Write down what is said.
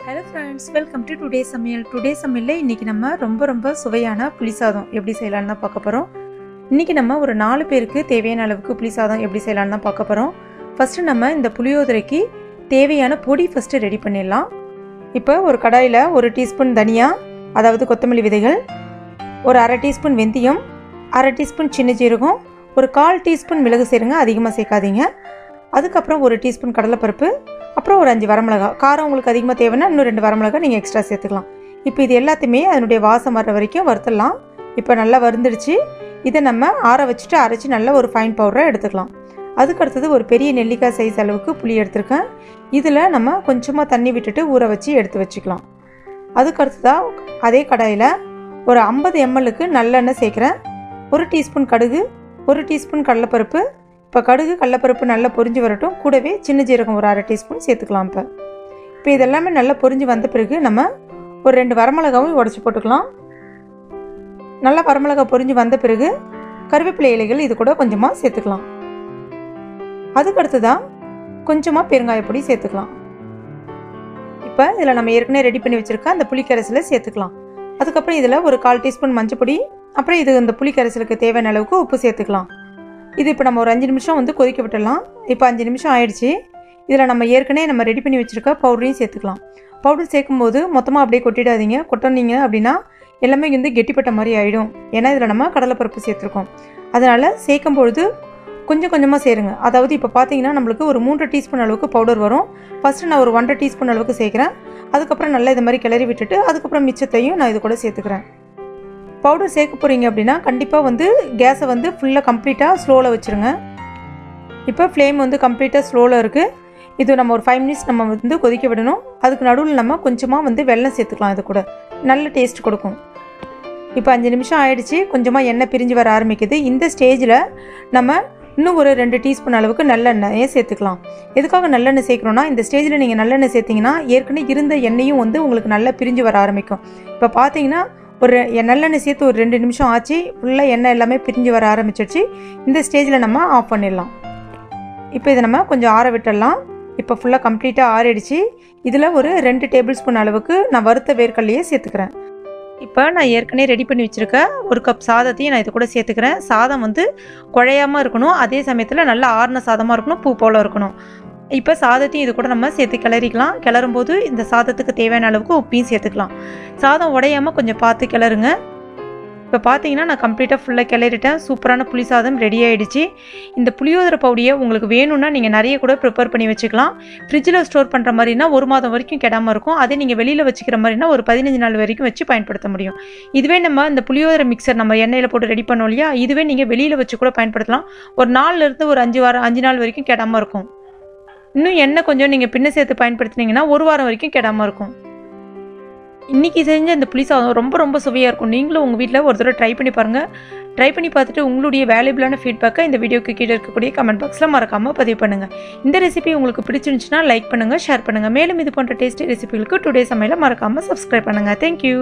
Hello friends, welcome to today's Samayal. Today's Samayal இன்னைக்கு நம்ம ரொம்ப சுவையான புளி சாதம் எப்படி செய்யலாம்னு தான் பார்க்க போறோம். இன்னைக்கு நம்ம ஒரு 4 பேருக்கு தேவையான அளவுக்கு புளி சாதம் எப்படி செய்யலாம்னு தான் பார்க்க போறோம். ஃபர்ஸ்ட் நம்ம இந்த புளியோதரைக்கு தேவையான பொடி ஃபர்ஸ்ட் ரெடி பண்ணிடலாம். இப்போ ஒரு கடாயில 1 டீஸ்பூன் தனியா, அதாவது கொத்தமல்லி விதைகள், ஒரு 1/2 டீஸ்பூன் வெந்தயம், 1/2 டீஸ்பூன் சின்ன ஜீரகம், ஒரு 1/4 டீஸ்பூன் மிளகு சேருங்க, அதிகமாக சேர்க்காதீங்க. அதுக்கப்புறம் 1 டீஸ்பூன் கடலைப்பருப்பு, அப்புறம் ஒரு 5 வரமிளகா. காரம் உங்களுக்கு அதிகமாக தேவைன்னா இன்னும் 2 வரமிளகா நீங்கள் எக்ஸ்ட்ரா சேர்த்துக்கலாம். இப்போ இது எல்லாத்தையுமே அதனுடைய வாசம் வர்ற வரைக்கும் வறுத்துடலாம். இப்போ நல்லா வறுந்துடுச்சு. இதை நம்ம ஆற வச்சுட்டு அரைச்சி நல்ல ஒரு ஃபைன் பவுடராக எடுத்துக்கலாம். அதுக்கடுத்தது ஒரு பெரிய நெல்லிக்காய் சைஸ் அளவுக்கு புளி எடுத்துருக்கேன். இதில் நம்ம கொஞ்சமாக தண்ணி விட்டுட்டு ஊற வச்சு எடுத்து வச்சுக்கலாம். அதுக்கடுத்ததாக அதே கடாயில் ஒரு 50 mlக்கு நல்லெண்ணெய் சேர்க்குறேன். 1 டீஸ்பூன் கடுகு, 1 டீஸ்பூன் கடலைப்பருப்பு. இப்போ கடுகு கடலைப்பருப்பு நல்லா பொரிஞ்சு வரட்டும். கூடவே சின்ன ஜீரகம் ஒரு 1/2 டீஸ்பூன் சேர்த்துக்கலாம். இப்போ இதெல்லாமே நல்லா பொரிஞ்சு வந்த பிறகு நம்ம ஒரு 2 வரமிளகாவும் உடச்சி போட்டுக்கலாம். நல்லா வரமிளகா பொரிஞ்சு வந்த பிறகு கருவேப்பிலை இலைகள் இது கூட கொஞ்சமாக சேர்த்துக்கலாம். அதுக்கடுத்துதான் கொஞ்சமாக பெருங்காயப்பொடி சேர்த்துக்கலாம். இப்போ இதில் நம்ம ஏற்கனவே ரெடி பண்ணி வச்சுருக்க அந்த புளிக்கரைசலை சேர்த்துக்கலாம். அதுக்கப்புறம் இதில் ஒரு 1/4 டீஸ்பூன் மஞ்சப்பொடி, அப்புறம் இது இந்த புளிக்கரைசலுக்கு தேவையான அளவுக்கு உப்பு சேர்த்துக்கலாம். இது இப்போ நம்ம ஒரு 5 நிமிஷம் கொதிக்க விட்டுடலாம். இப்போ 5 நிமிஷம் ஆயிடுச்சு. இதில் நம்ம ஏற்கனவே நம்ம ரெடி பண்ணி வச்சுருக்க பவுடரையும் சேர்த்துக்கலாம். பவுடர் சேர்க்கும்போது மொத்தமாக அப்படியே கொட்டிடாதீங்க. கொட்டினீங்க அப்படின்னா எல்லாமே கெட்டிப்பட்ட மாதிரி ஆகிடும். ஏன்னா இதில் நம்ம கடலைப்பருப்பு சேர்த்துருக்கோம். அதனால் சேர்க்கும்பொழுது கொஞ்சம் கொஞ்சமாக சேருங்க. அதாவது இப்போ பார்த்தீங்கன்னா நம்மளுக்கு ஒரு 3 டீஸ்பூன் அளவுக்கு பவுடர் வரும். ஃபஸ்ட்டு நான் ஒரு 1/2 டீஸ்பூன் அளவுக்கு சேர்க்குறேன். அதுக்கப்புறம் நல்லா இது மாதிரி கிளறி விட்டுட்டு அதுக்கப்புறம் மிச்சத்தையும் நான் இது கூட சேர்த்துக்கிறேன். பவுடர் சேர்க்க போகிறீங்க அப்படின்னா கண்டிப்பாக கேஸை ஃபுல்லாக கம்ப்ளீட்டாக ஸ்லோவில் வச்சுருங்க. இப்போ ஃப்ளேம் கம்ப்ளீட்டாக ஸ்லோவில் இருக்குது. இது நம்ம ஒரு 5 மினிட்ஸ் நம்ம கொதிக்க விடணும். அதுக்கு நடுவில் நம்ம கொஞ்சமாக வெல்லம் சேர்த்துக்கலாம். இது கூட நல்ல டேஸ்ட் கொடுக்கும். இப்போ 5 நிமிஷம் ஆயிடுச்சு. கொஞ்சமாக எண்ணெய் பிரிஞ்சு வர ஆரம்பிக்குது. இந்த ஸ்டேஜில் நம்ம இன்னும் ஒரு 2 டீஸ்பூன் அளவுக்கு நல்லெண்ணெயை சேர்த்துக்கலாம். எதுக்காக நல்லெண்ணெய் சேர்க்குறோன்னா, இந்த ஸ்டேஜில் நீங்கள் நல்லெண்ணெய் சேர்த்திங்கன்னா ஏற்கனவே இருந்த எண்ணெயும் உங்களுக்கு நல்லா பிரிஞ்சு வர ஆரம்பிக்கும். இப்போ பார்த்தீங்கன்னா ஒரு நல்லெண்ணெய் சேர்த்து ஒரு 2 நிமிஷம் ஆச்சு. ஃபுல்லாக எண்ணெய் எல்லாமே பிரிஞ்சு வர ஆரம்பிச்சிடுச்சு. இந்த ஸ்டேஜில் நம்ம ஆஃப் பண்ணிடலாம். இப்போ இதை நம்ம கொஞ்சம் ஆற விட்டுடலாம். இப்போ ஃபுல்லாக கம்ப்ளீட்டாக ஆறிடுச்சு. இதில் ஒரு 2 டேபிள் ஸ்பூன் அளவுக்கு நான் வறுத்த வேர்க்கடலையே சேர்த்துக்கிறேன். இப்போ நான் ஏற்கனவே ரெடி பண்ணி வச்சுருக்க 1 கப் சாதத்தையும் நான் இது கூட சேர்த்துக்கிறேன். சாதம் குழையாமல் இருக்கணும். அதே சமயத்தில் நல்லா ஆறின சாதமாக இருக்கணும். பூ போல் இருக்கணும். இப்போ சாதத்தையும் இது கூட நம்ம சேர்த்து கிளறிக்கலாம். கிளறும்போது இந்த சாதத்துக்கு தேவையான அளவுக்கு உப்பையும் சேர்த்துக்கலாம். சாதம் உடையாமல் கொஞ்சம் பார்த்து கிளறுங்க. இப்போ பார்த்தீங்கன்னா நான் கம்ப்ளீட்டாக ஃபுல்லாக கிளறிட்டேன். சூப்பரான புளி சாதம் ரெடி ஆகிடுச்சு. இந்த புளியோதரை பவுடியை உங்களுக்கு வேணும்னா நீங்கள் நிறைய கூட ப்ரிப்பேர் பண்ணி வச்சுக்கலாம். ஃப்ரிட்ஜில் ஸ்டோர் பண்ணுற மாதிரினா 1 மாதம் வரைக்கும் கெடாமல் இருக்கும். அதே நீங்கள் வெளியில் வச்சுக்கிற மாதிரினா ஒரு 15 நாள் வரைக்கும் வச்சு பயன்படுத்த முடியும். இதுவே நம்ம இந்த புளியோதரை மிக்சர் நம்ம எண்ணெயில் போட்டு ரெடி பண்ணோம் இல்லையா, இதுவே நீங்கள் வெளியில் வச்சு கூட பயன்படுத்தலாம். ஒரு 4லேருந்து ஒரு 5 நாள் வரைக்கும் கெடாமல் இருக்கும். இன்னும் எண்ணெய் கொஞ்சம் நீங்கள் பின்ன சேர்த்து பயன்படுத்தினீங்கன்னா 1 வாரம் வரைக்கும் கெடாமல் இருக்கும். இன்றைக்கி செஞ்ச இந்த புளி சாதம் ரொம்ப சுவையாக இருக்கும். நீங்களும் உங்கள் வீட்டில் ஒரு தடவை ட்ரை பண்ணி பாருங்கள். ட்ரை பண்ணி பார்த்துட்டு உங்களுடைய வேல்யூபிளான ஃபீட்பேக்கை இந்த வீடியோக்கு கீழே இருக்கக்கூடிய கமெண்ட் பாக்ஸில் மறக்காமல் பதிவு பண்ணுங்கள். இந்த ரெசிபி உங்களுக்கு பிடிச்சிருந்துச்சுன்னா லைக் பண்ணுங்கள், ஷேர் பண்ணுங்கள். மேலும் இது போன்ற டேஸ்டி ரெசிபிகளுக்கு டுடே சமையலை மறக்காமல் சப்ஸ்கிரைப் பண்ணுங்கள். தேங்க்யூ.